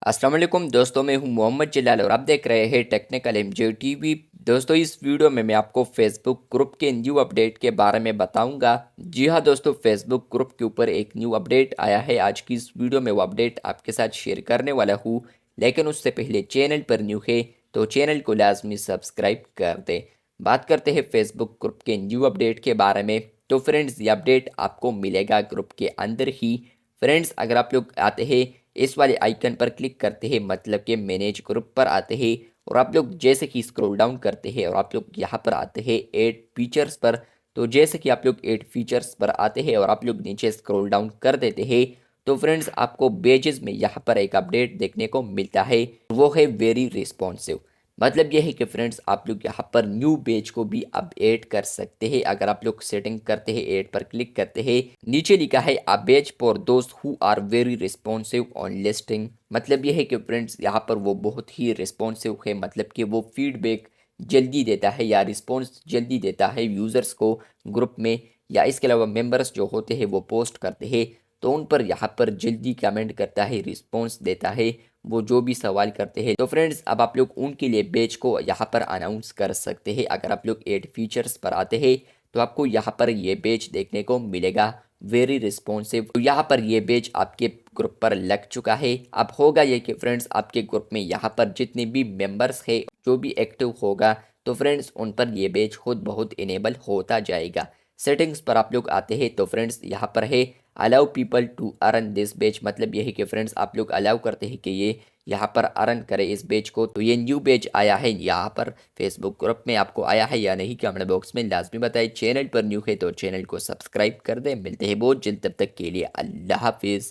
अस्सलाम वालेकुम दोस्तों, मैं हूं मोहम्मद जलाल और आप देख रहे हैं टेक्निकल एमजे टीवी। दोस्तों, इस वीडियो में मैं आपको फेसबुक ग्रुप के न्यू अपडेट के बारे में बताऊंगा। जी हां दोस्तों, फेसबुक ग्रुप के ऊपर एक न्यू अपडेट आया है। आज की इस वीडियो में वो अपडेट आपके साथ शेयर करने वाला हूं, लेकिन उससे पहले चैनल पर न्यू है तो चैनल को लाजमी सब्सक्राइब कर दें। बात करते हैं फेसबुक ग्रुप के न्यू अपडेट के बारे में। तो फ्रेंड्स, ये अपडेट आपको मिलेगा ग्रुप के अंदर ही। फ्रेंड्स, अगर आप लोग आते हैं इस वाले आइकन पर क्लिक करते हैं, मतलब कि मैनेज ग्रुप पर आते हैं, और आप लोग जैसे कि स्क्रॉल डाउन करते हैं और आप लोग यहाँ पर आते हैं ऐड फीचर्स पर। तो जैसे कि आप लोग ऐड फीचर्स पर आते हैं और आप लोग नीचे स्क्रॉल डाउन कर देते हैं, तो फ्रेंड्स आपको पेजेस में यहाँ पर एक अपडेट देखने को मिलता है, वो है वेरी रिस्पॉन्सिव। मतलब यह है कि फ्रेंड्स आप लोग यहाँ पर न्यू पेज को भी अब ऐड कर सकते हैं। अगर आप लोग सेटिंग करते हैं, ऐड पर क्लिक करते हैं, नीचे लिखा है अ पेज फॉर दोस्त who are very responsive on listing. मतलब यह है कि फ्रेंड्स यहाँ पर वो बहुत ही रिस्पॉन्सिव है, मतलब कि वो फीडबैक जल्दी देता है या रिस्पॉन्स जल्दी देता है यूज़र्स को ग्रुप में, या इसके अलावा मेंबर्स जो होते हैं वो पोस्ट करते हैं तो उन पर यहाँ पर जल्दी कमेंट करता है, रिस्पॉन्स देता है, वो जो भी सवाल करते हैं। तो फ्रेंड्स, अब आप लोग उनके लिए पेज को यहाँ पर अनाउंस कर सकते हैं। अगर आप लोग ऐड फीचर्स पर आते हैं तो आपको यहाँ पर ये पेज देखने को मिलेगा, वेरी रिस्पॉन्सिव। तो यहाँ पर ये पेज आपके ग्रुप पर लग चुका है। अब होगा ये कि फ्रेंड्स आपके ग्रुप में यहाँ पर जितने भी मेंबर्स है जो भी एक्टिव होगा, तो फ्रेंड्स उन पर ये पेज खुद बहुत इनेबल होता जाएगा। सेटिंग्स पर आप लोग आते हैं तो फ्रेंड्स यहाँ पर है allow people to earn this badge. मतलब यही कि फ्रेंड्स आप लोग अलाउ करते हैं कि ये यहाँ पर अर्न करे इस बेच को। तो ये न्यू बेच आया है यहाँ पर फेसबुक ग्रुप में, आपको आया है या नहीं कमेंट बॉक्स में लाजमी बताएं। चैनल पर न्यू है तो चैनल को सब्सक्राइब कर दें। मिलते हैं बहुत जल्द, तब तक के लिए अल्लाह हाफिज़।